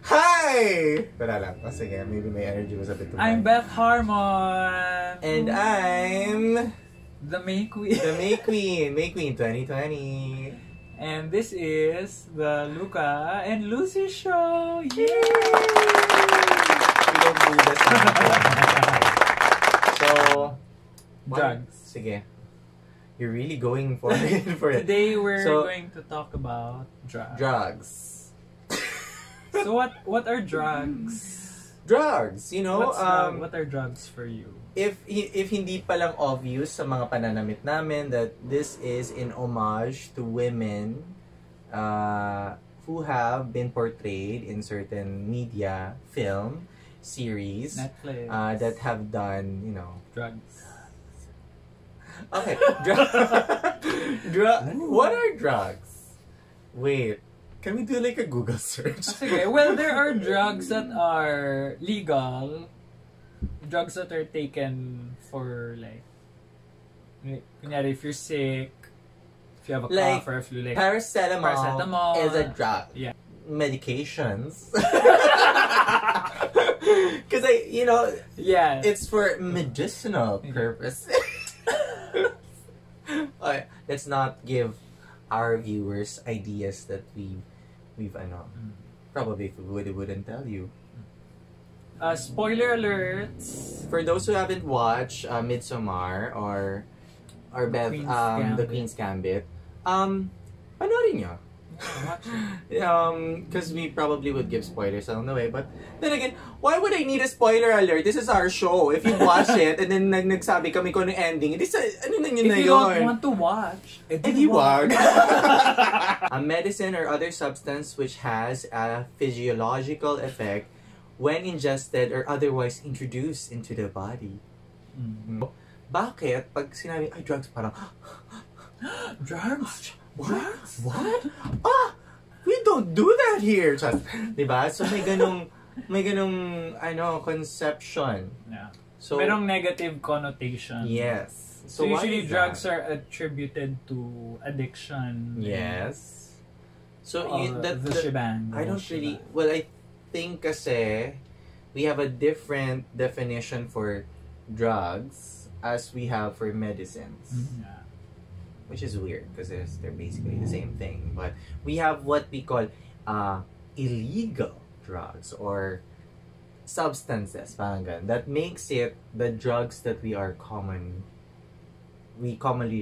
Hi! Wala lang. Oh, sige, maybe my energy was a bit too high. I'm Beth Harmon. And I'm... The May Queen. The May Queen. May Queen 2020. And this is the Luka and Lucy show. Yay! We don't do this. So... Drugs. Sige. You're really going for it. Today we're going to talk about drugs. Drugs. So what are drugs? Drugs, you know, what are drugs for you? If hindi pa lang obvious sa mga pananamit namin that this is in homage to women who have been portrayed in certain media, film, series, Netflix, that have done, you know, drugs. Okay, what are drugs? Wait. Can we do like a Google search? Okay, well, there are drugs that are legal. Drugs that are taken for like if you're sick, if you have a cough or a flu, like paracetamol is a drug. Yeah. Medications. Because yeah, it's for medicinal purposes. Let's not give our viewers ideas that we've probably wouldn't tell you. Spoiler alerts. For those who haven't watched Midsommar or Beth, the Queen's Gambit, panoorin nyo. Because we probably would give spoilers along the way, but then again, why would I need a spoiler alert? This is our show. If you watch it and then nagsabi kami kung ano ending, ano na yun na yun? If you don't want to watch, edi wag. A medicine or other substance which has a physiological effect when ingested or otherwise introduced into the body. Bakit pag sinabi ay drugs parang drugs? What? What? We don't do that here. Diba? So may ganong conception. Yeah. So merong negative connotation. Yes. So usually drugs are attributed to addiction. Yes. So the shebang. I don't really. Well, I think kasi we have a different definition for drugs as we have for medicines. Yeah. Which is weird because they're basically the same thing. But we have what we call illegal drugs or substances, parang ganun, that makes it the drugs that we commonly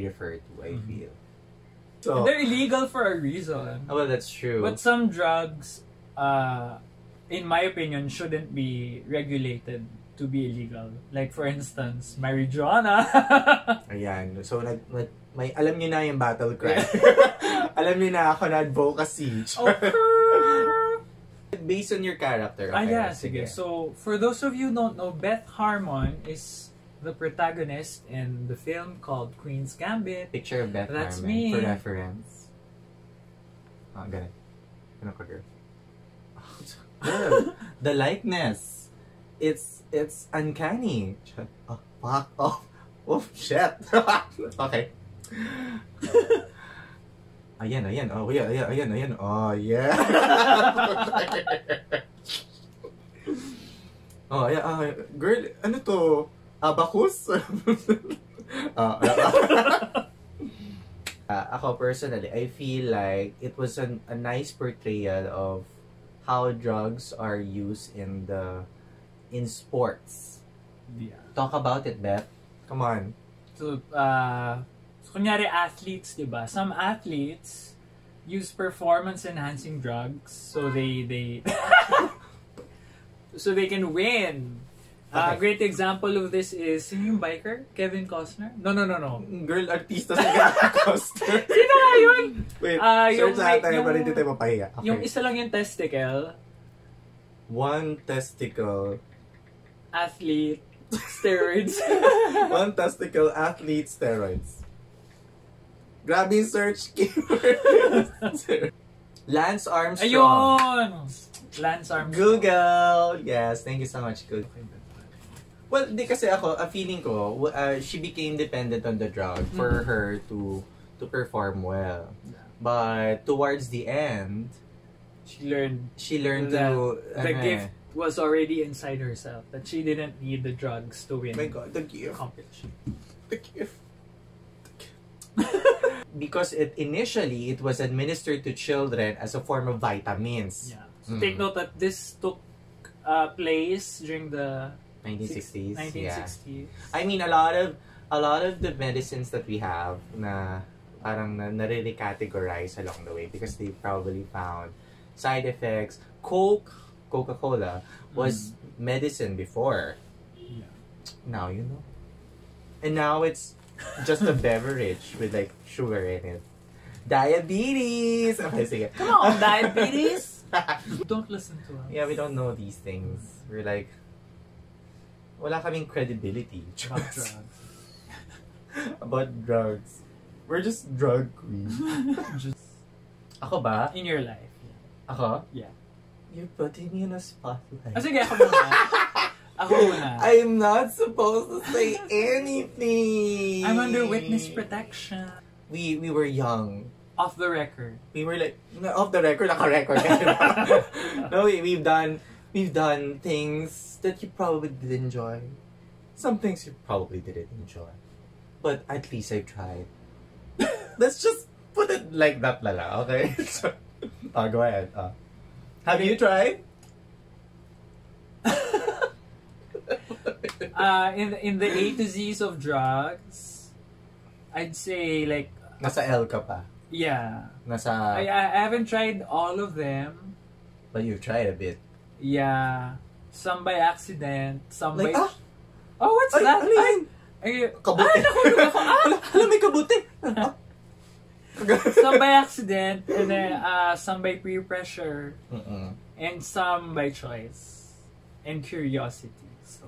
refer to, I feel. So they're illegal for a reason. Well, that's true. But some drugs, in my opinion, shouldn't be regulated to be illegal. Like for instance, marijuana. Ayan. So may alam niyo na yung battle cry. Alam niyo na ako na advocacy. Based on your character. Okay, yeah, sige. So, for those of you who don't know, Beth Harmon is the protagonist in the film called Queen's Gambit. Picture of Beth That's Harmon me. For reference. Ganun. Ano ka, girl? Girl, the likeness. It's uncanny. Oh, fuck off. Oh, shit. Okay. Ayan. Oh, yeah, ayan. Oh, yeah. Oh, yeah. Girl, ano to? Abacus? Ako personally, I feel like it was a nice portrayal of how drugs are used in sports. Yeah. Talk about it, Beth. Come on. So, kunyari athletes, diba? Some athletes use performance-enhancing drugs so they so they can win. A great example of this is yung biker, Kevin Costner. No. Girl, artista sa Kevin Costner. Sino nga yun? Wait, search natin pa rin dito tayo mapahiya. Okay. Yung isa lang yung testicle. One testicle. Athlete. Steroids. One testicle athlete steroids. Grabe yung search keyword. Lance Armstrong. Ayun! Lance Armstrong. Google! Yes, thank you so much, Google. Well, di kasi ako, a feeling ko, she became dependent on the drug for her to perform well. But towards the end, She learned that to the gift was already inside herself. That she didn't need the drugs to win. My God, the gift. Competition. The gift. Because initially it was administered to children as a form of vitamins. Yeah. So take note that this took place during the 1960s. 1960s. Yeah. I mean, a lot of the medicines that we have na parang nare-categorize along the way because they probably found side effects. Coca-Cola was medicine before. Yeah. Now you know. And now it's just a beverage with like sugar in it. Diabetes! Okay, sige. Come on, diabetes! Don't listen to us. Yeah, we don't know these things. We're like, wala kaming credibility. About drugs. About drugs. We're just drug queens. Ako ba? In your life. Ako? Yeah. You're putting me in a spotlight. Sige, ako muna. Ako muna. I'm not supposed to say anything. I'm under witness protection. We were young. Off the record. We were like, off the record, naka-record. No, we've done things that you probably did enjoy. Some things you probably didn't enjoy. But at least I tried. Let's just put it like that lala, okay? Go ahead. Have you tried? In the A to Z's of drugs, I'd say like Nasa L ka pa. yeah. Nasa... I haven't tried all of them. But you've tried a bit. Yeah. Some by accident, some Like, by... Oh, what's Ay, that? ano yan? Kabuti. Nahulog ako. Alam, may kabuti. Some by accident, and then some by peer pressure, and some by choice and curiosity. So,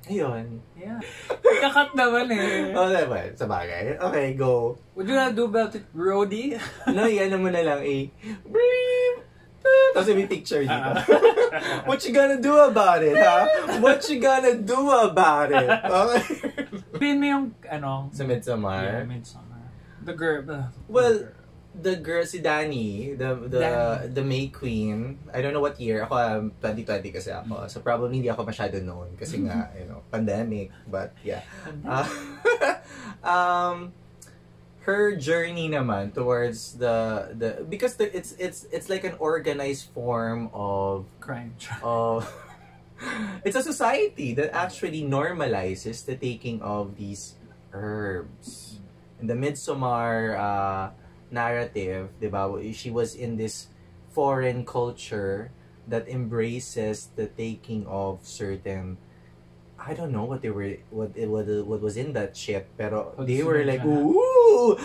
Ayun. yeah. Kakat naman eh. Oh, diba? Sa bagay. Okay, go. What do you wanna do about it, Brody? No, yan mo na lang eh. Bleep! Tapos may picture dito. What you gonna do about it, ha? What you gonna do about it? Okay. Pin mo yung, ano? Sa Midsommar? Yeah, Midsommar. The girl. Well, the girl, si Danny, Danny. the May Queen, I don't know what year. Ako, 2020 kasi ako. So, probably hindi ako masyado known. Kasi nga, pandemic. But, yeah. Her journey naman towards because it's like an organized form of Crime. it's a society that actually normalizes the taking of these herbs. In the Midsommar narrative, diba, she was in this foreign culture that embraces the taking of certain, I don't know what was in that shit, pero they were like, ooh,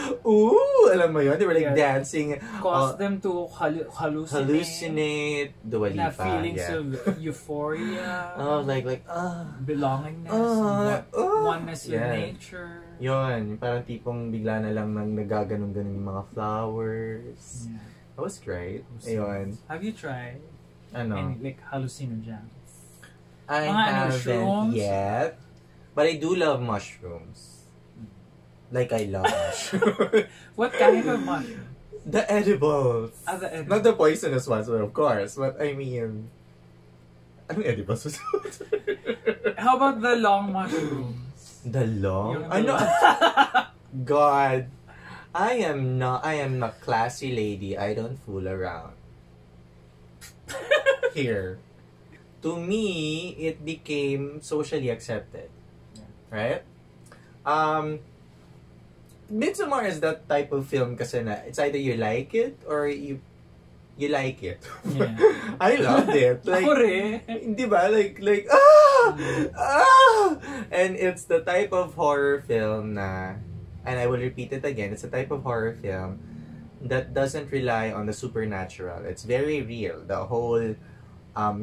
alam mo yun, they were like dancing. Cause them to hallucinate. Dua Lipa, feelings of euphoria. like belongingness, oneness with nature. Yun, parang tipong bigla na lang nang nagaganon-ganon yung mga flowers. Yeah. That was great. Ayun. Have you tried? Ano? Any like hallucinogens? I Mga haven't mushrooms? yet. But I do love mushrooms. Like I love mushrooms. What kind of mushroom? The edibles. The edibles. Not the poisonous ones, but of course. But I mean... Anong edibles? How about the long mushrooms? The long? Yung Ano? God. I am not classy lady. I don't fool around. Here. To me, it became socially accepted. Right? Midsommar is that type of film kasi na it's either you like it or you like it. Yeah. I loved it. Like, Ako rin. Di ba? Like, and it's the type of horror film na, and I will repeat it again, it's a type of horror film that doesn't rely on the supernatural. It's very real. The whole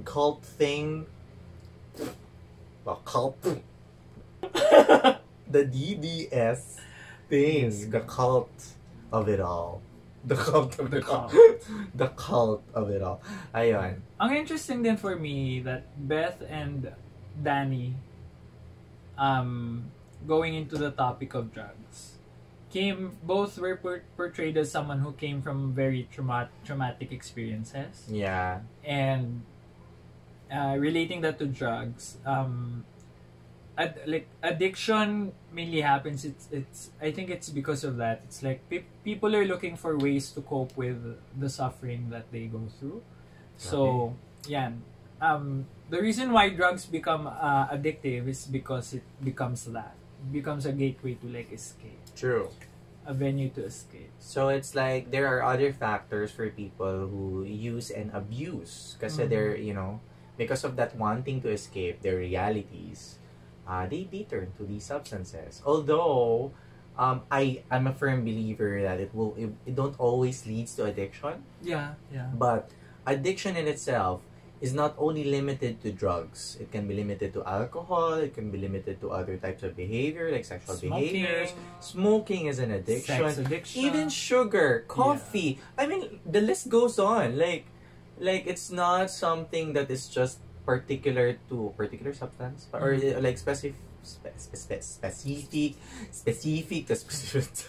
cult thing. The DDS thing. The cult of it all. The cult of it all. The cult of it all. Ayun. Ang interesting din for me that Beth and Danny going into the topic of drugs. both were portrayed as someone who came from very traumatic experiences. Yeah. And relating that to drugs, like addiction mainly happens. It's I think it's because of that. It's like people are looking for ways to cope with the suffering that they go through. So yeah, the reason why drugs become addictive is because it becomes a gateway to like escape. True. A venue to escape. So it's like there are other factors for people who use and abuse kasi they're, you know, because of that wanting to escape their realities, they turn to these substances. Although I'm a firm believer that it don't always leads to addiction. Yeah. But addiction in itself is not only limited to drugs. It can be limited to alcohol. It can be limited to other types of behavior, like sexual behaviors. Smoking is an addiction. Sex addiction. Even sugar, coffee. Yeah. I mean, the list goes on. Like it's not something that is just particular to a particular substance or like specific to specific substance.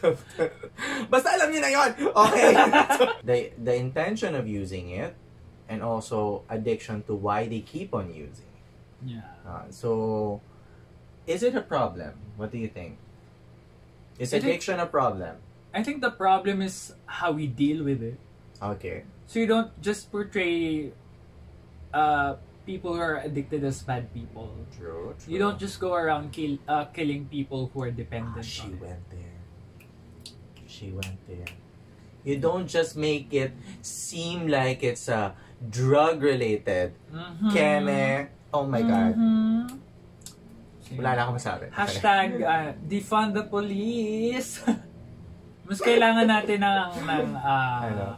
Basta alam niyo na yun. Okay. The intention of using it, and also addiction to why they keep on using. Yeah. So, is it a problem? What do you think? Is addiction a problem? I think the problem is how we deal with it. Okay. So you don't just portray people who are addicted as bad people. True. You don't just go around killing people who are dependent. She went there. You don't just make it seem like it's a drug-related. Keme. Oh my God. Wala na akong masabi. Hashtag defund the police. Mas kailangan natin ng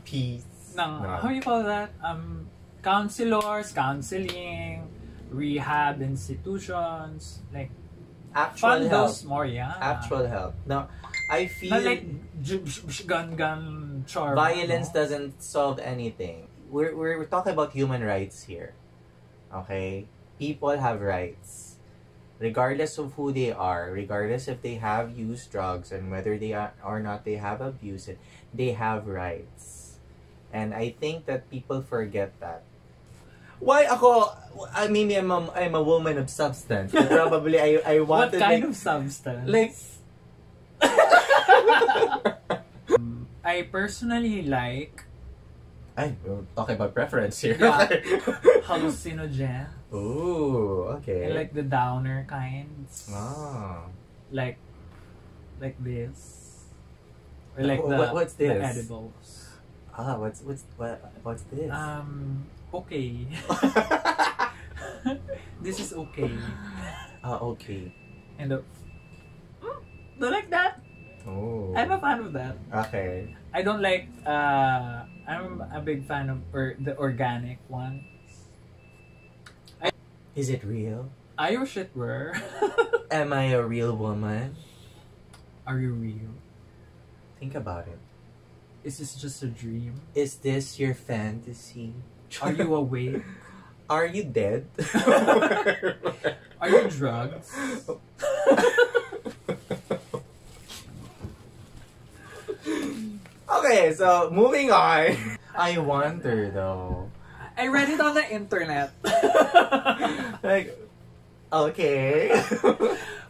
peace. How do you call that? Counselors, counseling, rehab institutions, like actual help. More, yeah. Actual help. Now, I feel not like gun charm. Violence doesn't solve anything. We're talking about human rights here. Okay? People have rights. Regardless of who they are, regardless if they have used drugs and whether they are or not they have abused it, they have rights. And I think that people forget that. Why ako? Maybe I'm a woman of substance. Probably I want. What kind of substance? Like. I personally like. We're talking about preference here. Yeah. Hallucinogen. Ooh, okay. I like the downer kinds. Ah. Like this. Or like what's this? The edibles. What's this? Okay. This is okay. Okay. And do you like that? Oh. I'm a fan of that. Okay. I don't like. I'm a big fan of the organic ones. Is it real? I wish it were. Am I a real woman? Are you real? Think about it. Is this just a dream? Is this your fantasy? Are you awake? Are you dead? Are you drugs? Okay, so moving on. I wonder though. I read it on the internet. Like, okay.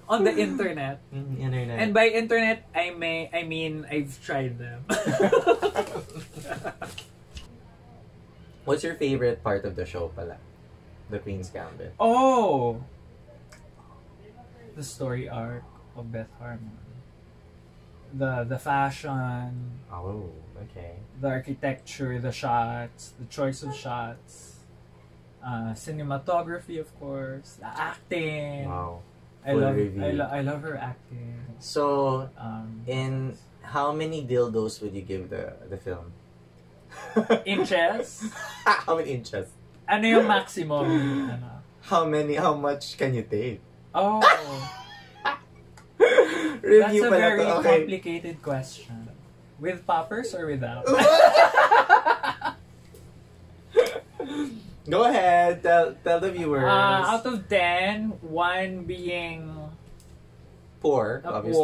On the internet. Internet. And by internet, I mean I've tried them. What's your favorite part of the show pala? The Queen's Gambit. Oh! The story arc of Beth Harmon. The fashion. Oh, okay. The architecture, the shots, the choice of shots. Cinematography, of course. The acting. Wow. I love her acting. So, in how many dildos would you give the film? Inches? How many inches? Ano yung maximum? How much can you take? Oh. That's a very complicated question. With poppers or without? Go ahead, tell the viewers. Out of 10, 1 being poor, obviously.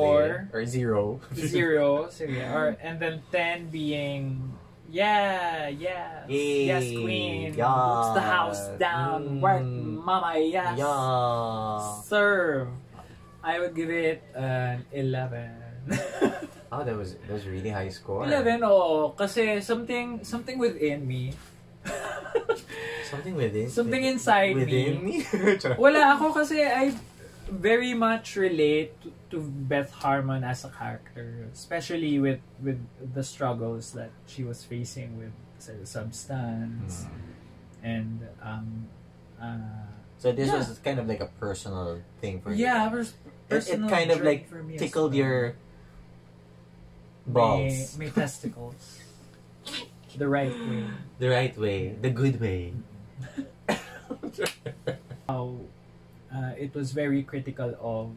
Or zero. Zero. So yeah. And then 10 being, yes, queen. Yeah. Boots the house down. Work, mama, yes. Yeah. Serve. I would give it an 11. Oh, that was really high score. 11, oo. Kasi something within me. Something inside within me? Wala ako kasi I very much relate to Beth Harmon as a character, especially with the struggles that she was facing with substance and so this was kind of like a personal thing for you. Yeah, it kind of like tickled your balls. May testicles. The right way. The right way. The good way. How it was very critical of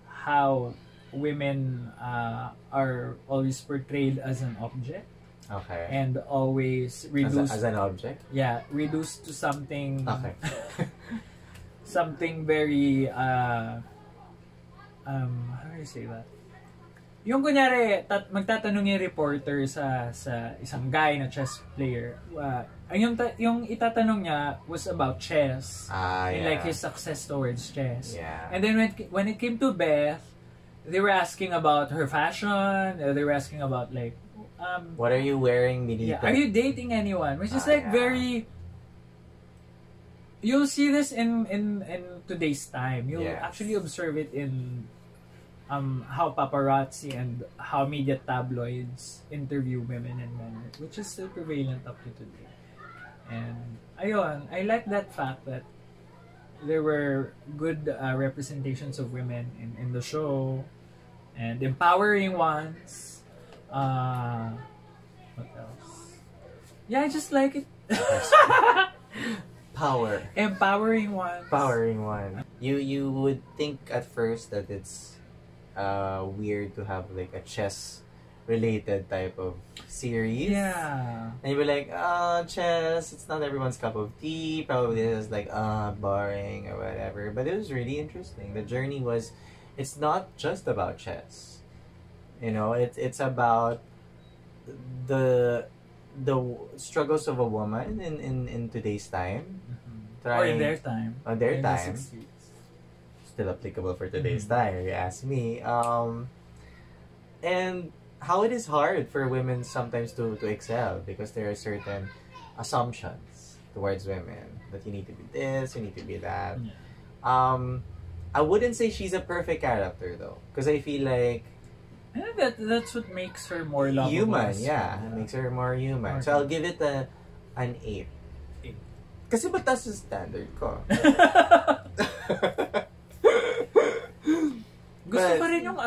how women are always portrayed as an object. Okay. And always reduced as an object? Yeah, reduced to something okay. something very how do you say that? Yung kunyari magtatanong yung reporter sa isang guy na chess player. Yung itatanong niya was about chess. And like his success towards chess. Yeah. And then when it came to Beth, they were asking about her fashion, they were asking about like what are you wearing, Milita? Yeah, are you dating anyone? Which is like very. You'll see this in today's time. You'll actually observe it in how paparazzi and how media tabloids interview women and men, which is still prevalent up to today. And ayun, I like that fact that there were good representations of women in the show and empowering ones. What else? Yeah, I just like it. Empowering one. You would think at first that it's weird to have like a chess related type of series. Yeah. And you'd be like, chess, it's not everyone's cup of tea. Probably this is like boring or whatever. But it was really interesting. The journey was, it's not just about chess. You know, it's about the struggles of a woman in today's time. Or in their time. On their time. Still applicable for today's time, if you ask me. And how it is hard for women sometimes to excel because there are certain assumptions towards women that you need to be this, you need to be that. Yeah. I wouldn't say she's a perfect character though, because I feel like that's what makes her more lovable. Human, yeah. It makes her more human. So I'll give it an 8. Kasi mataas yung standard ko. Gusto ko rin yung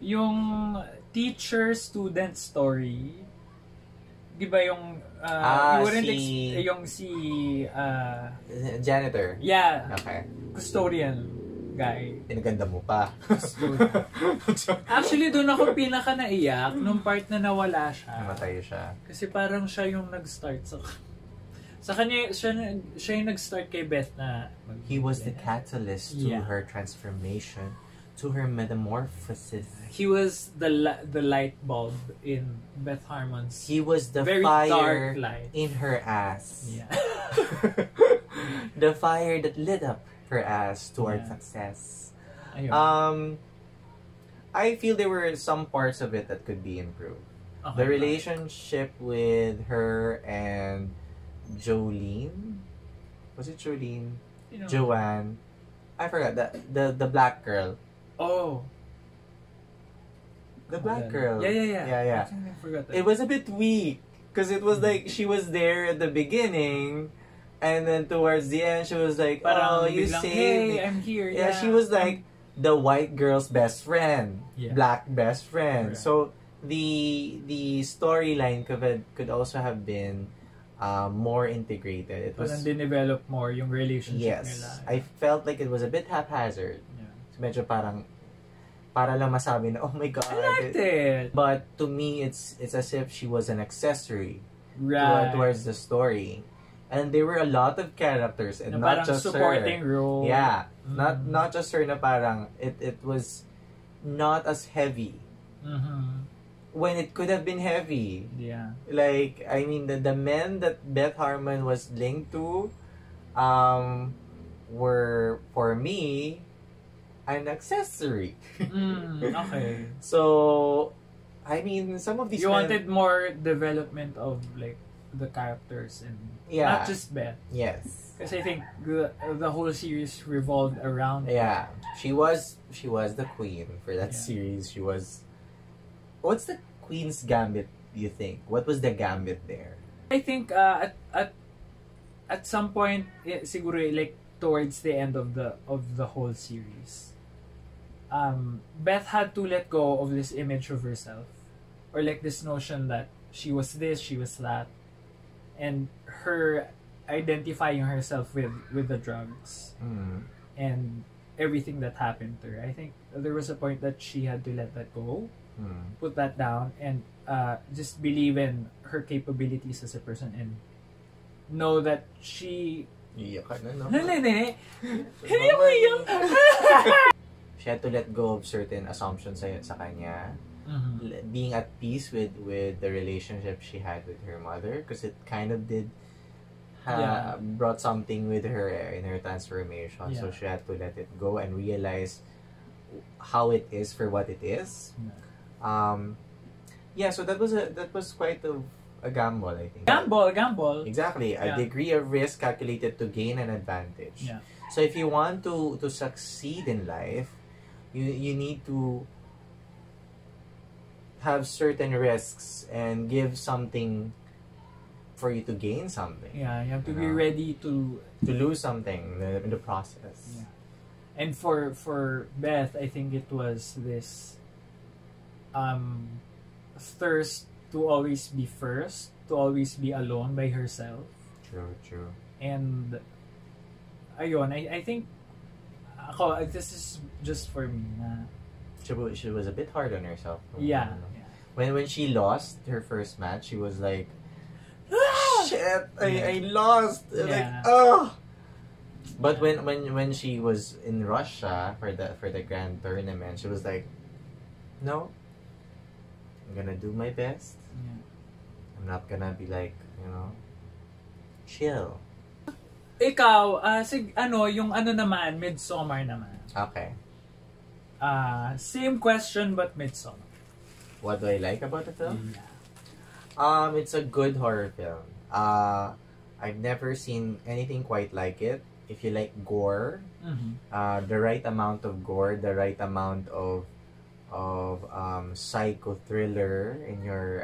yung teacher-student story. Di ba yung you wouldn't yung janitor. Yeah. Okay. Custodian guy. Pinaganda mo pa. Actually, doon ako pinaka naiyak nung part na nawala siya. Namatay siya. Kasi parang siya yung nag-start sa kanya, siya yung nag-start kay Beth na he was the catalyst to her transformation, to her metamorphosis. He was the light bulb in Beth Harmon's. He was the very fire dark light in her ass. Yeah. The fire that lit up her ass towards success. Ayun. I feel there were some parts of it that could be improved. Okay, the relationship with her and Jolene, was it Jolene? Joanne, I forgot the black girl. Oh, the black girl. Yeah. I forgot that. It was a bit weak because it was like she was there at the beginning. And then towards the end, she was like, parang you saved me. I'm here. Yeah, she was like the white girl's best friend. Yeah. Black best friend. Right. So, the storyline could also have been more integrated. It was develop more yung relationship nila. I felt like it was a bit haphazard. Yeah. So, medyo parang para lang masabi na, oh my God. I liked it. But to me, it's as if she was an accessory right. towards the story. And there were a lot of characters and Na not parang just supporting her. role. Yeah. Not just her na parang it was not as heavy. Mm-hmm. When it could have been heavy. Yeah. Like, I mean, the men that Beth Harmon was linked to were, for me, an accessory. Okay. So, I mean, some of these You men, wanted more development of like the characters and Yeah. not just Beth. yes. Because I think the whole series revolved around Yeah. She was the queen for that Yeah. series. She was... What's the Queen's Gambit, do you think? What was the Gambit there? I think at some point siguro like towards the end of the whole series, Beth had to let go of this image of herself, or like this notion that she was this, she was that, and her identifying herself with the drugs and everything that happened to her. I think there was a point that she had to let that go, put that down, and just believe in her capabilities as a person and know that she... Iyak ka na, no? Hindi mo iyak. She had to let go of certain assumptions sa kanya. Being at peace with the relationship she had with her mother, because it kind of did brought something with her in her transformation. Yeah. So she had to let it go and realize how it is for what it is. So that was quite a gamble, I think. Gamble. Exactly. A Yeah. degree of risk calculated to gain an advantage. Yeah. So if you want to succeed in life, you need to have certain risks and give something for you to gain something. Yeah, you have to be know? ready to To lose something in the process. Yeah. And for Beth, I think it was this thirst to always be first, to always be alone by herself. True. And ayun, I think ako, this is just for me na She was a bit hard on herself. yeah. When she lost her first match, she was like, shit, I lost. Yeah. Like, oh. But when she was in Russia for the grand tournament, she was like, no, I'm gonna do my best. Yeah. I'm not gonna be like, chill. Ikaw, yung naman, Midsommar naman. Okay. Same question but Midsommar. What do I like about the film? Yeah. It's a good horror film. I've never seen anything quite like it. If you like gore, the right amount of gore, the right amount of psycho thriller in your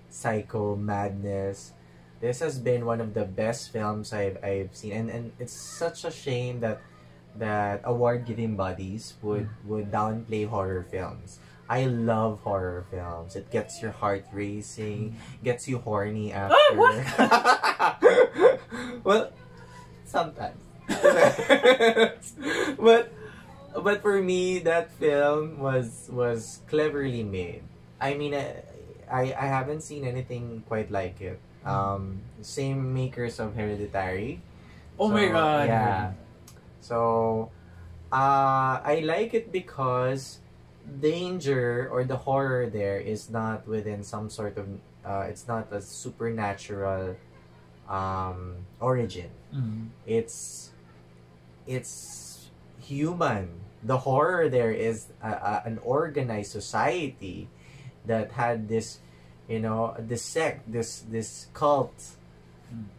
psycho madness, this has been one of the best films I've seen, and it's such a shame that award giving bodies would downplay horror films. I love horror films. It gets your heart racing, gets you horny after. Well, sometimes. but for me, that film was cleverly made. I mean, I haven't seen anything quite like it. Same makers of Hereditary. Oh my god. Yeah. So, I like it because danger or the horror there is not within some sort of it's not a supernatural origin. It's human. The horror there is an organized society that had this this sect, this cult,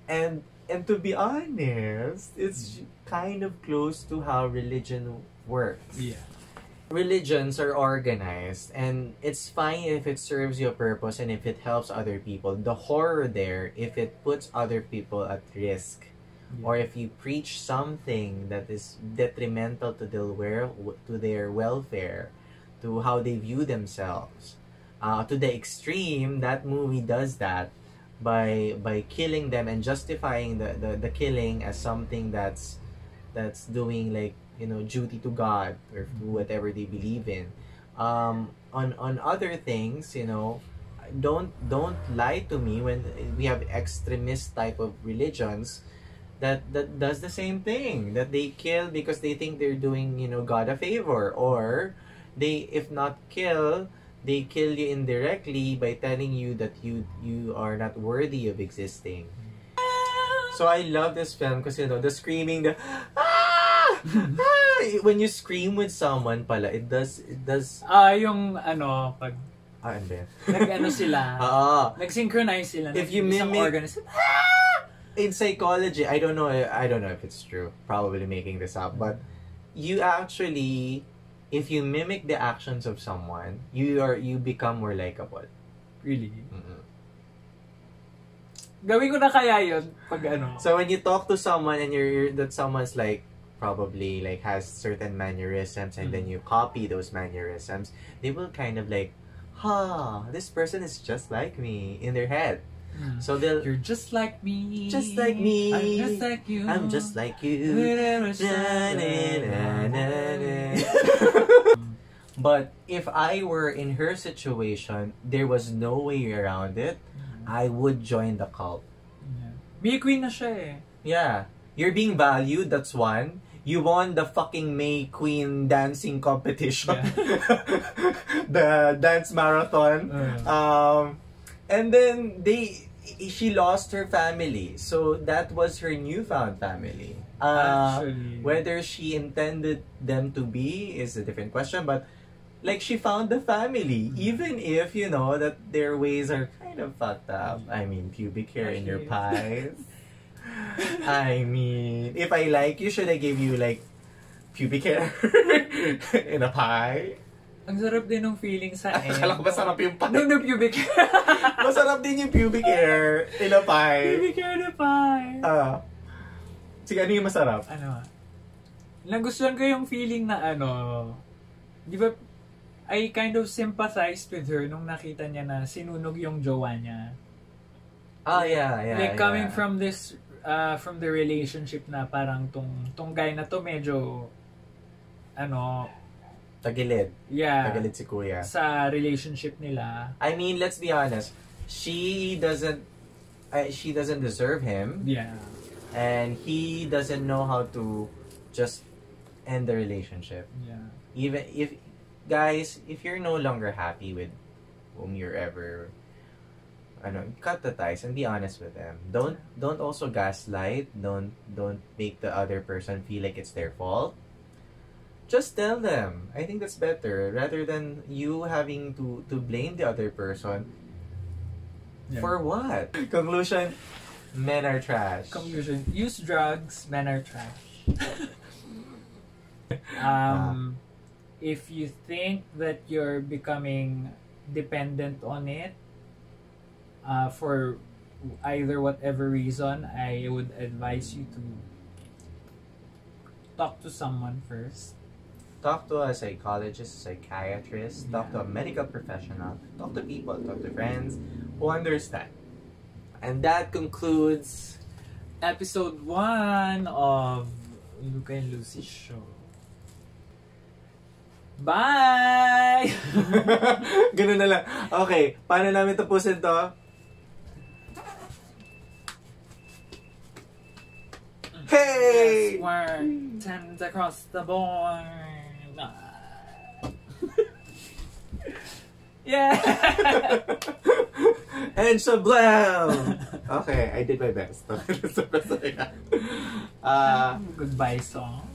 and to be honest, it's kind of close to how religion works. Yeah. Religions are organized, and it's fine if it serves you a purpose and if it helps other people. The horror there, if it puts other people at risk, or if you preach something that is detrimental to their welfare, to how they view themselves, to the extreme, that movie does that by killing them and justifying the killing as something that's doing like duty to God or to whatever they believe in. On other things, don't lie to me when we have extremist type of religions that does the same thing, that they kill because they think they're doing, you know, God a favor, or they, if not kill, they kill you indirectly by telling you that you are not worthy of existing. So I love this film because, you know, the screaming, the when you scream with someone pala, it does yung ano, pag and then nag-ano sila, nag-synchronize sila. If you mimic, in psychology, I don't know if it's true, probably making this up, but you actually, if you mimic the actions of someone, you become more likable. Really? Gawin ko na kaya yun pag ano. So when you talk to someone and that someone's like probably like has certain mannerisms, and then you copy those mannerisms, they will kind of like, this person is just like me in their head. So you're just like me. Just like me. I'm just like you. I'm just like you. But if I were in her situation, there was no way around it. I would join the cult. May queen na siya eh. Yeah. You're being valued, that's one. You won the fucking May Queen dancing competition. Yeah. The dance marathon. And then she lost her family. So that was her newfound family. Actually. Whether she intended them to be is a different question, but like she found the family, even if, you know, that their ways are kind of fucked up. I mean, pubic hair in your pies. I mean, if I like you, should I give you like pubic hair in a pie? Ang sarap din ng feeling sa Akala ko masarap yung pie. No, pubic hair. Masarap din yung pubic hair in a pie. Pubic hair in a pie. Sige, ano yung masarap? Ano? Nagustuhan ko yung feeling na ano, di ba, I kind of sympathized with her nung nakita niya na sinunog yung jowa niya. Yeah. Like coming from this, from the relationship na parang tong guy na to medyo, ano, tagilid. Yeah. Tagilid si kuya. Sa relationship nila. I mean, let's be honest. She doesn't deserve him. Yeah. And he doesn't know how to just end the relationship. Yeah. Even if, guys, if you're no longer happy with whom you're ever, cut the ties and be honest with them. Don't also gaslight. Don't make the other person feel like it's their fault. Just tell them. I think that's better rather than you having to blame the other person. Yeah. For what? Conclusion, men are trash. Conclusion, use drugs, men are trash. If you think that you're becoming dependent on it, for either whatever reason, I would advise you to talk to someone first. Talk to a psychologist, psychiatrist, talk to a medical professional, talk to people, talk to friends who understand. And that concludes episode 1 of Luka and Lucy's show. Bye! Ganun na lang. Okay, paano namin tapusin to? Hey! Work tends across the board. Yeah! And shablam! Okay, I did my best. That's the best I got. Goodbye song.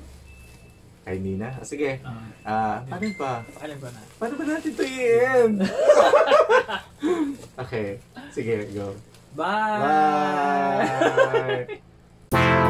Ay, hindi na. Sige. Paano pa? Na. Paano ba natin ito i-end? Okay. Sige, go. Bye! Bye!